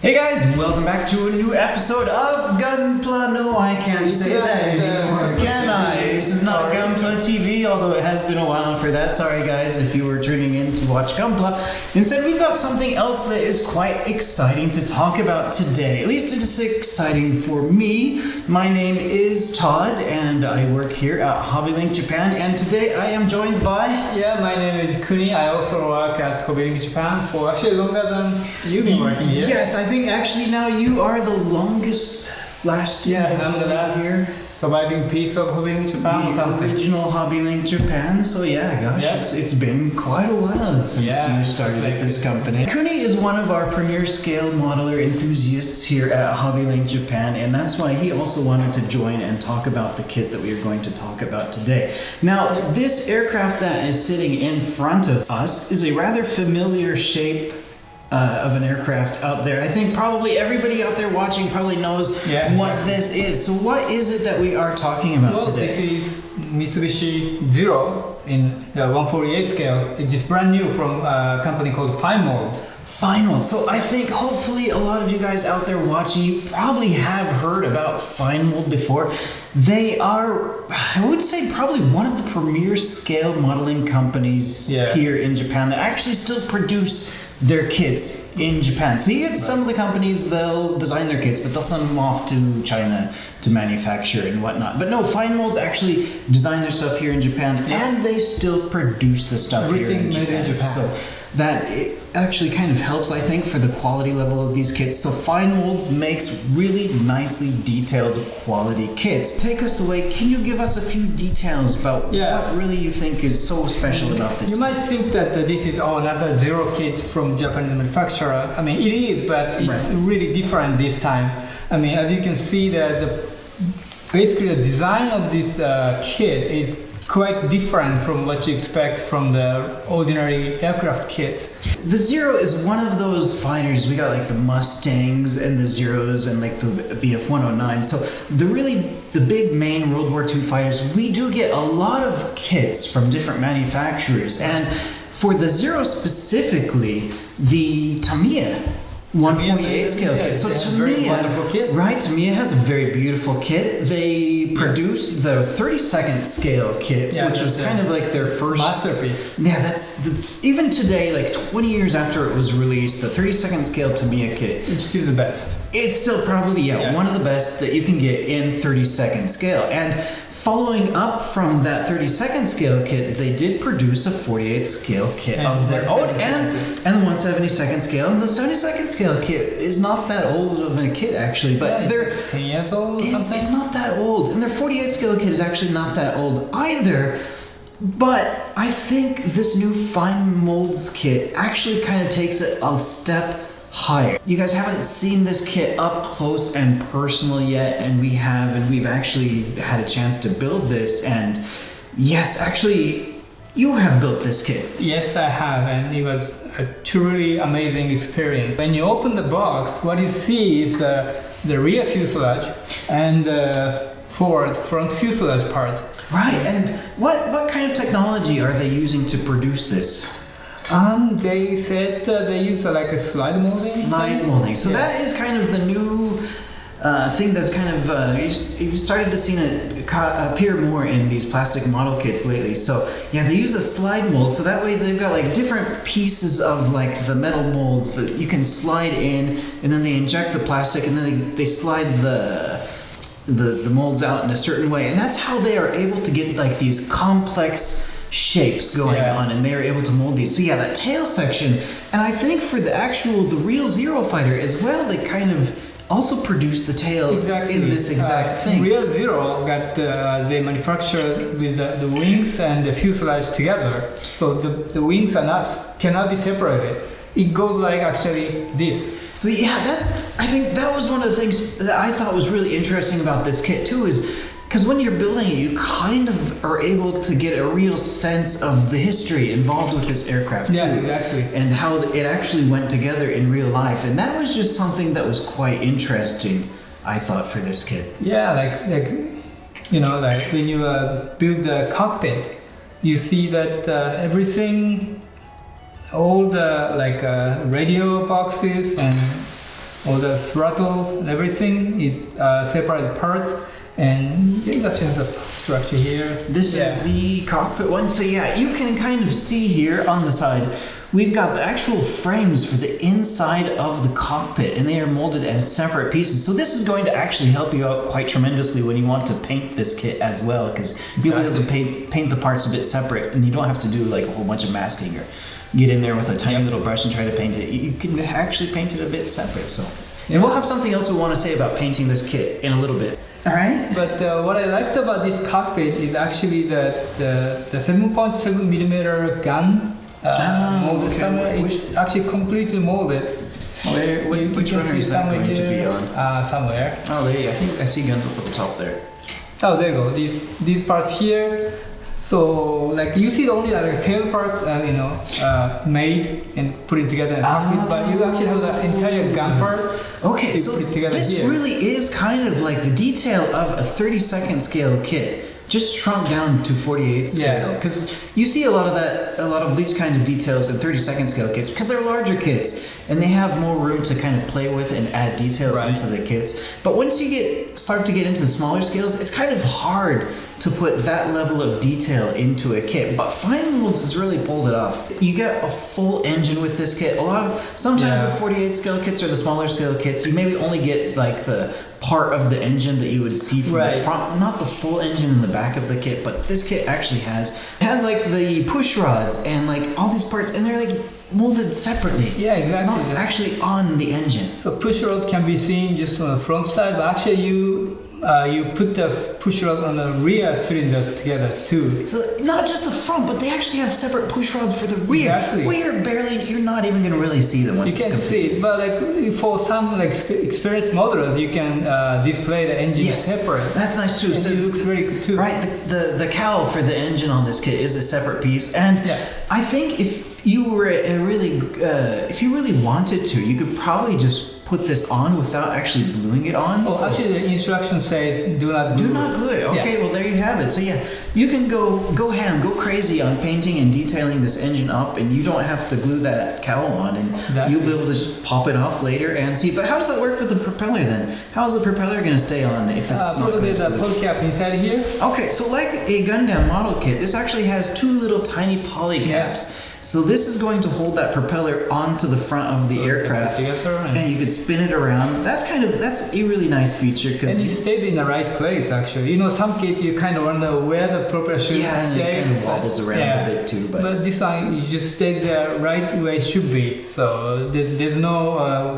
Hey guys, welcome back to a new episode of Gunpla. No, I can't say that anymore, can I? This is not Gunpla TV, although it has been a while for that. Sorry guys if you were tuning in to watch Gunpla. Instead, we've got something else that is quite exciting to talk about today. At least it is exciting for me. My name is Todd, and I work here at HobbyLink Japan, and today I am joined by... Yeah, my name is Kuni. I also work at HobbyLink Japan for actually longer than you've been working here. Yes, I think actually now you are the longest lasting I'm the last here. surviving piece of HobbyLink Japan or something. Original HobbyLink Japan. So yeah, gosh, it's been quite a while since you started at this company. Kuni is one of our premier scale modeler enthusiasts here at HobbyLink Japan, and that's why he also wanted to join and talk about the kit that we are going to talk about today. Now, this aircraft that is sitting in front of us is a rather familiar shape of an aircraft out there. I think probably everybody out there watching probably knows what this is. So what is it that we are talking about today? This is Mitsubishi Zero in the 148 scale. It's just brand new from a company called Fine Mold. Fine Mold. So I think hopefully a lot of you guys out there watching, you probably have heard about Fine Mold before. They are, I would say, probably one of the premier scale modeling companies here in Japan that actually still produce their kits in Japan. So you get some of the companies, they'll design their kits, but they'll send them off to China to manufacture and whatnot. But no, Fine Molds actually design their stuff here in Japan, and they still produce the stuff here in Japan. Made in Japan. So that it actually kind of helps, I think, for the quality level of these kits. So Fine Molds makes really nicely detailed quality kits. Take us away. Can you give us a few details about what really you think is so special about this? You might think that this is another Zero kit from Japanese manufacturer. I mean, it is, but it's really different this time. I mean, as you can see, basically the design of this kit is quite different from what you expect from the ordinary aircraft kits. The Zero is one of those fighters. We got like the Mustangs and the Zeros and like the BF-109. So the big main World War II fighters, we do get a lot of kits from different manufacturers. And for the Zero specifically, the Tamiya 148 scale kit. So Tamiya has a very beautiful kit. They produced the 32nd scale kit, which was kind of like their first masterpiece. Yeah, even today, like 20 years after it was released, the 32nd scale Tamiya kit. It's still the best. It's still probably one of the best that you can get in 32nd scale. And following up from that 32nd scale kit, they did produce a 48th scale kit of their own, and the 172nd scale. And the 72nd scale kit is not that old of a kit actually, but they're 10 years old or something. It's not that old, and their 48th scale kit is actually not that old either. But I think this new Fine Molds kit actually kind of takes it a step higher. You guys haven't seen this kit up close and personal yet, and we've actually had a chance to build this, and yes, actually you have built this kit. Yes, I have, and it was a truly amazing experience. When you open the box, what you see is the rear fuselage and the front fuselage part. Right, and what kind of technology are they using to produce this? They said they use like a slide molding. Slide molding. So that is kind of the new thing that's kind of you started to see it appear more in these plastic model kits lately. So yeah, they use a slide mold. So that way they've got like different pieces of like the metal molds that you can slide in, and then they inject the plastic, and then they slide the molds out in a certain way, and that's how they are able to get like these complex shapes going on, and they're able to mold these. So yeah, that tail section, and I think for the real Zero fighter as well, they kind of also produce the tail in this exact thing. Real Zero they manufacture with the wings and the fuselage together, so the wings cannot be separated. It goes like actually this. So yeah, I think that was one of the things that I thought was really interesting about this kit too, is because when you're building it, you kind of are able to get a real sense of the history involved with this aircraft too. Yeah, exactly. And how it actually went together in real life. And that was just something that was quite interesting, I thought, for this kit. Yeah, like when you build the cockpit, you see that everything, all the radio boxes and all the throttles and everything is separate parts. And you actually have the structure here. This is the cockpit one. So yeah, you can kind of see here on the side, we've got the actual frames for the inside of the cockpit, and they are molded as separate pieces. So this is going to actually help you out quite tremendously when you want to paint this kit as well, because you'll be able to paint the parts a bit separate, and you don't have to do like a whole bunch of masking or get in there with a tiny little brush and try to paint it. You can actually paint it a bit separate. So, and we'll have something else we want to say about painting this kit in a little bit. All right. But what I liked about this cockpit is actually that the 7.7 millimeter gun molded somewhere. It's actually completely molded. Which runner is that going to be on? Somewhere. Oh, there. I think I see guns up at the top there. Oh, there you go. These parts here. So like you see only like tail parts, made and put it together in a cockpit, but you actually have the entire gun part. Okay, so this here. really is kind of like the detail of a 32nd scale kit, just shrunk down to 48 scale. Because you see a lot of these kind of details in 32nd scale kits because they're larger kits and they have more room to kind of play with and add details into the kits. But once you start to get into the smaller scales, it's kind of hard to put that level of detail into a kit, but Fine Molds has really pulled it off. You get a full engine with this kit. Sometimes with 48 scale kits or the smaller scale kits, you maybe only get like the part of the engine that you would see from the front, not the full engine in the back of the kit. But this kit actually has like the push rods and like all these parts, and they're like molded separately. Yeah, exactly. Not actually on the engine. So push rod can be seen just on the front side, but actually you put the push rod on the rear cylinders together too. So not just the front, but they actually have separate push rods for the rear. Exactly. You're not even going to really see them once you can see it, but like for some like experienced modelers, you can display the engine separate. That's nice too. And So it looks very good too. Right, the cowl for the engine on this kit is a separate piece, and I think if you really wanted to, you could probably just put this on without actually gluing it on. Actually, the instructions say do not glue it. Okay, well there you have it. So yeah, you can go ham, go crazy on painting and detailing this engine up, and you don't have to glue that cowl on, and you'll be able to just pop it off later and see. But how does that work with the propeller then? How is the propeller going to stay on if it's not? There's a poly cap inside here. Okay, so like a Gundam model kit, this actually has two little tiny poly caps. So this is going to hold that propeller onto the front of the aircraft, and you could spin it around. That's a really nice feature because it stayed in the right place. Actually, some kit you kind of wonder where the propeller should stay. It kind of wobbles around a bit too. But this one you just stay there right where it should be. So there's no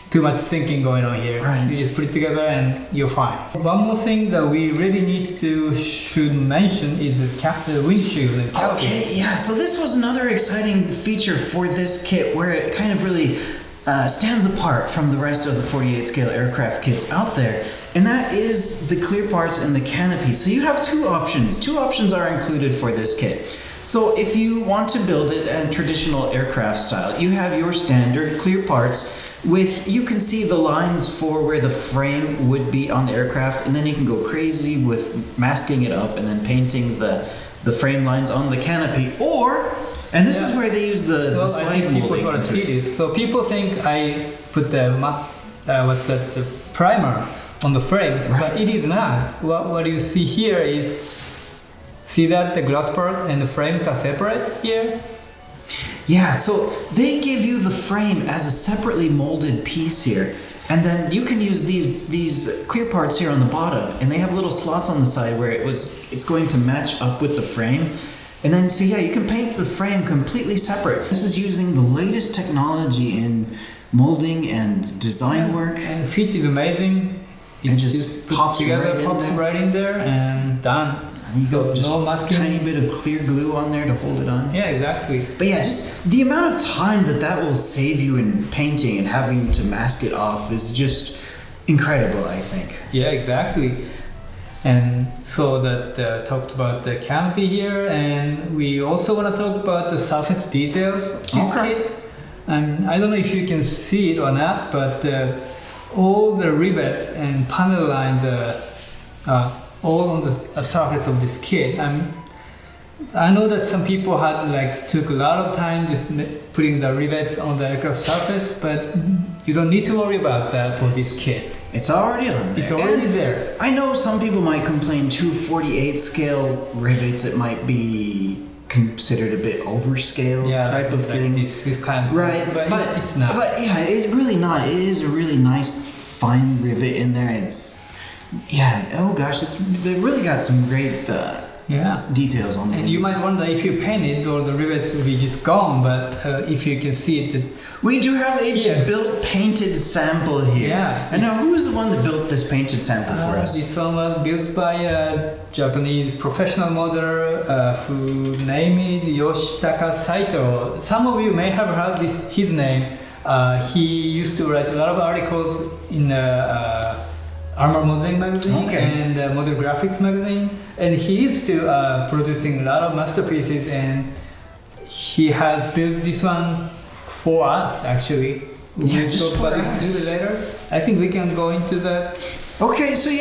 too much thinking going on here. Right. You just put it together and you're fine. One more thing that we really should mention is the windshield. Okay, yeah. So this was another exciting feature for this kit where it kind of really stands apart from the rest of the 48 scale aircraft kits out there. And that is the clear parts and the canopy. So you have two options. Two options are included for this kit. So if you want to build it in traditional aircraft style, you have your standard clear parts you can see the lines for where the frame would be on the aircraft, and then you can go crazy with masking it up and then painting the frame lines on the canopy. And this is where they use the slide molding. So people think I put the primer on the frames, but it is not. What you see here is, see that the glass part and the frames are separate here? Yeah, so they give you the frame as a separately molded piece here, and then you can use these clear parts here on the bottom, and they have little slots on the side where it's going to match up with the frame. And then you can paint the frame completely separate. This is using the latest technology in molding and design work. And fit is amazing. It just pops right in there and done. So no masking. Tiny bit of clear glue on there to hold it on. Yeah, exactly. But yeah, just the amount of time that will save you in painting and having to mask it off is just incredible, I think. Yeah, exactly. And so that talked about the canopy here, and we also want to talk about the surface details of this kit. And I don't know if you can see it or not, but all the rivets and panel lines are all on the surface of this kit. I know that some people took a lot of time just putting the rivets on the aircraft surface, but you don't need to worry about that for this kit. It's already on there. It's already And there. I know some people might complain 248 scale rivets, it might be considered a bit overscale type of like thing. This kind of, Right, but it's not. But yeah, it's really not. It is a really nice fine rivet in there. Oh gosh, they really got some great details on And these. you might wonder if you paint it or the rivets will be just gone, but if you can see it, we do have a built painted sample here. Yeah. And now who is the one that built this painted sample for us? This one was built by a Japanese professional model who name is Yoshitaka Saito. Some of you may have heard his name. He used to write a lot of articles in Armor Modeling magazine and Model Graphics magazine, and he is still producing a lot of masterpieces, and he has built this one for us actually. Yeah, We'll just talk for about us. this later. I think we can go into that. Okay, so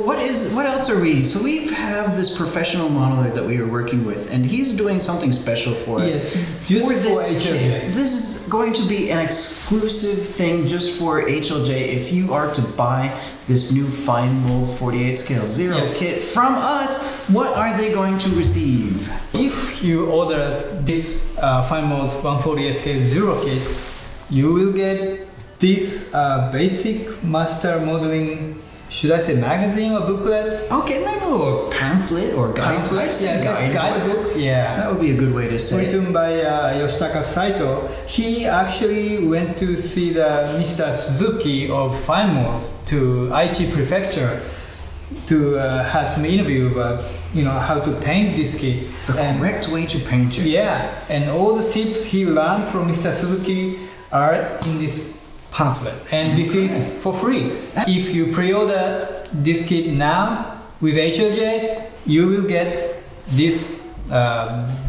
what else are we? So we have this professional modeler that we are working with, and he's doing something special for us. Yes, just for this HLJ. kit. This is going to be an exclusive thing just for HLJ. If you are to buy this new Fine Molds 48 scale zero kit from us, what are they going to receive? If you order this Fine Mold 148 scale zero kit, you will get this basic master modeling. Should I say magazine or booklet? Okay, maybe a pamphlet or guidebook. Guidebook. Yeah. That would be a good way to say it. Written by Yoshitaka Saito. He actually went to see the Mr. Suzuki of Fine Molds to Aichi Prefecture to have some interview about how to paint this kit. The correct way to paint it. Yeah, and all the tips he learned from Mr. Suzuki are in this pamphlet, and this is for free. If you pre-order this kit now with HLJ, you will get this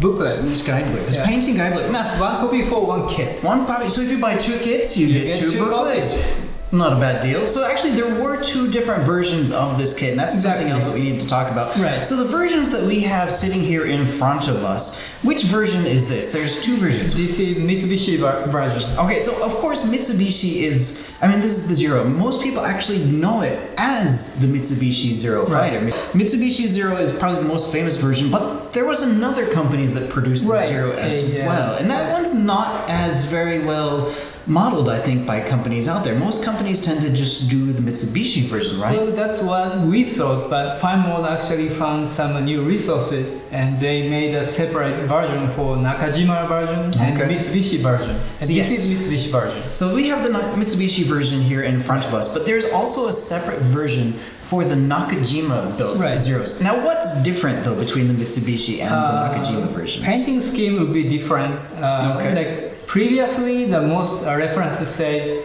booklet, This guidebook, this painting guidebook. Now, one copy for one kit. one copy. So if you buy 2 kits, you get two booklets. Not a bad deal. So actually, there were 2 different versions of this kit, and that's something else that we need to talk about. Right. So the versions that we have sitting here in front of us, which version is this? There's 2 versions. This is Mitsubishi version. Okay, so of course Mitsubishi this is the Zero. Most people actually know it as the Mitsubishi Zero Fighter. Mitsubishi Zero is probably the most famous version, but there was another company that produced the Zero as well. And that one's not as very well modeled, I think, by companies out there. Most companies tend to just do the Mitsubishi version, right? Well, that's what we thought, but Fine Mold actually found some new resources, and they made a separate version for Nakajima version and Mitsubishi version. And this is Mitsubishi version. So we have the Mitsubishi version here in front of us, but there's also a separate version for the Nakajima built Zeros. Now, what's different though between the Mitsubishi and the Nakajima versions? Painting scheme would be different. Like previously, the most references say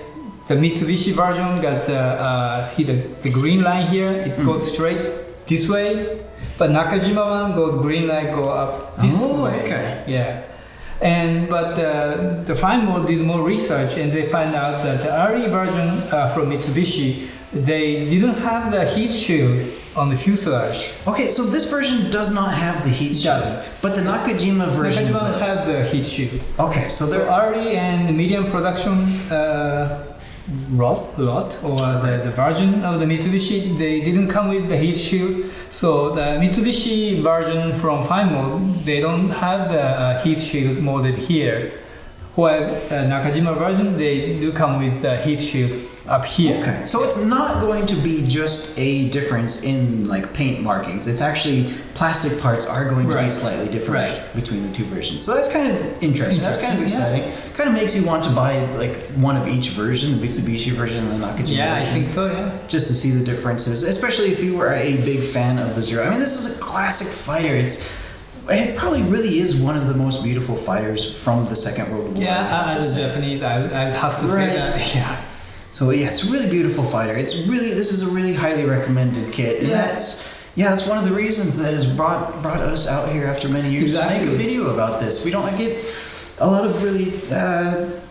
the Mitsubishi version got the green line here. It goes straight this way, but Nakajima one goes green line go up this way. Okay. Yeah. But the Fine Mold did more research, and they found out that the early version from Mitsubishi, they didn't have the heat shield on the fuselage. Okay, so this version does not have the heat shield, but the Nakajima version has the heat shield. Okay, so they're early and medium production lot or the version of the Mitsubishi, they didn't come with the heat shield. So the Mitsubishi version from Fine Mold, they don't have the heat shield molded here. While Nakajima version, they do come with the heat shield up here. Okay, so it's not going to be just a difference in like paint markings. It's actually plastic parts are going to be slightly different between the 2 versions. So that's kind of interesting. That's kind of exciting. Kind of makes you want to buy like one of each version, the Mitsubishi version and the Nakajima version. I think so, just to see the differences, especially if you were a big fan of the Zero. I mean, this is a classic fighter. It probably really is one of the most beautiful fighters from the Second World War. Yeah, as a Japanese, I'd have to say that. Yeah. So yeah, it's a really beautiful fighter. This is a really highly recommended kit, and that's one of the reasons that has brought us out here after many years to make a video about this. We don't get a lot of really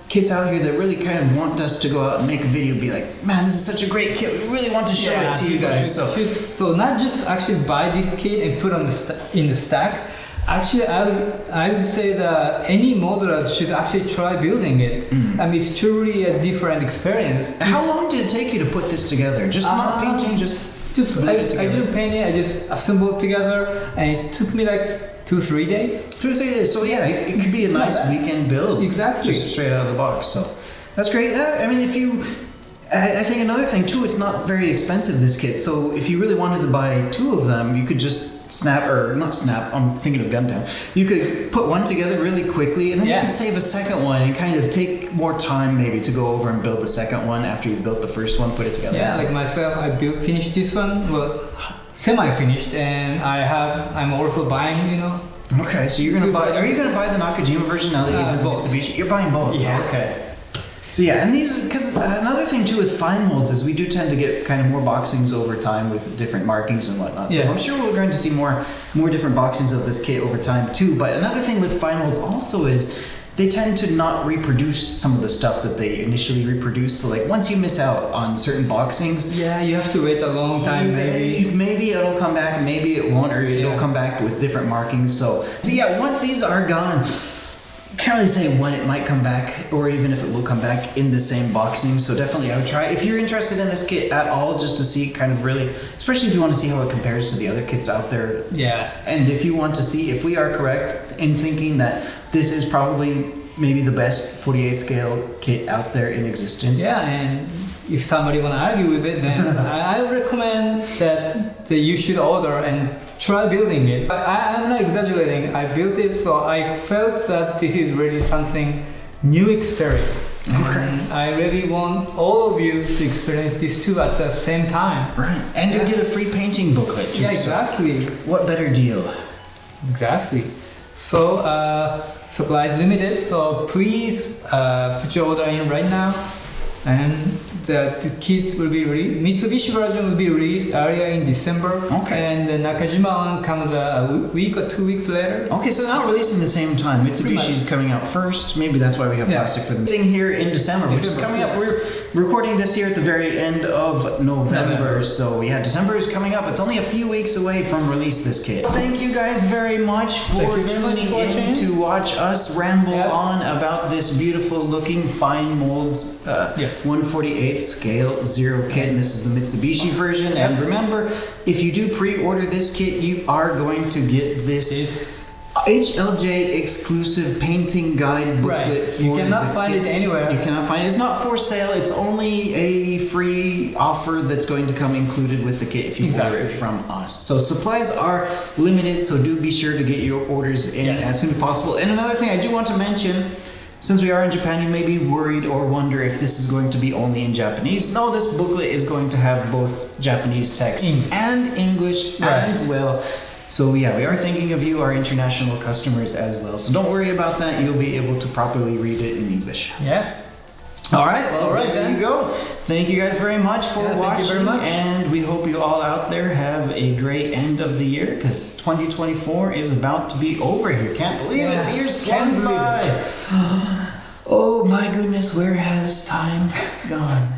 kids out here that really kind of want us to go out and make a video and be like, man, this is such a great kit. We really want to show it to you guys. So not just actually buy this kit and put on in the stack. Actually, I would say that any modelers should actually try building it. I mean, it's truly a different experience. How long did it take you to put this together? Just not painting, just I didn't paint it. I just assembled together, and it took me like 2-3 days. 2 or 3 days. So yeah, it could be a nice weekend build. Exactly. Just straight out of the box. So that's great. I mean, I think another thing too, it's not very expensive, this kit. So if you really wanted to buy 2 of them, you could just I'm thinking of Gundam. You could put one together really quickly, and then you could save a second one and kind of take more time maybe to go over and build the second one after you've built the first one, put it together. Yeah, like myself, I finished this one, well, semi-finished, and I'm also buying, Okay, so you're gonna buy. Are you gonna buy the Nakajima version now that you have the both. Mitsubishi? You're buying both. Yeah. Okay. So yeah, and these, because another thing too with fine molds is we do tend to get kind of more boxings over time with different markings and whatnot. So I'm sure we're going to see more different boxings of this kit over time too. But another thing with fine molds also is they tend to not reproduce some of the stuff that they initially reproduce. So like once you miss out on certain boxings, you have to wait a long time. Maybe it'll come back, maybe it won't, or it'll come back with different markings. So yeah, once these are gone, can't really say when it might come back or even if it will come back in the same boxing. So definitely I would try, if you're interested in this kit at all, just to see kind of really, especially if you want to see how it compares to the other kits out there. Yeah. And if you want to see if we are correct in thinking that this is probably maybe the best 48 scale kit out there in existence. Yeah, and if somebody want to argue with it, then I recommend that you should order and try building it. I'm not exaggerating. I built it, so I felt that this is really something new experience. Okay. And I really want all of you to experience this too at the same time. Right. And you get a free painting booklet too. Yeah, exactly. So what better deal? Exactly. So supplies limited. So please put your order in right now. And the kits will be released. Mitsubishi version will be released earlier in December. Okay. And the Nakajima one comes a week or 2 weeks later. Okay, so they're not releasing the same time. Mitsubishi is coming out first. Maybe that's why we have plastic for them. Sitting here in December, which is coming up. We're recording this here at the very end of November. So yeah, December is coming up. It's only a few weeks away from release this kit. Thank you guys very much for tuning in to watch us ramble on about this beautiful looking fine molds 1/48 scale zero kit. And this is the Mitsubishi version. And remember, if you do pre-order this kit, you are going to get this HLJ exclusive painting guide booklet. You cannot find it anywhere. You cannot find it. It's not for sale. It's only a free offer that's going to come included with the kit if you order it from us. So supplies are limited, so do be sure to get your orders in as soon as possible. And another thing I do want to mention, since we are in Japan, you may be worried or wonder if this is going to be only in Japanese. No, this booklet is going to have both Japanese text and English as well. So yeah, we are thinking of you, our international customers as well. So don't worry about that. You'll be able to properly read it in English. Yeah. All right. Well, there you go. Thank you guys very much for watching. Thank you very much. And we hope you all out there have a great end of the year, because 2024 is about to be over here. Can't believe it. The year's flown by. Oh my goodness, where has time gone?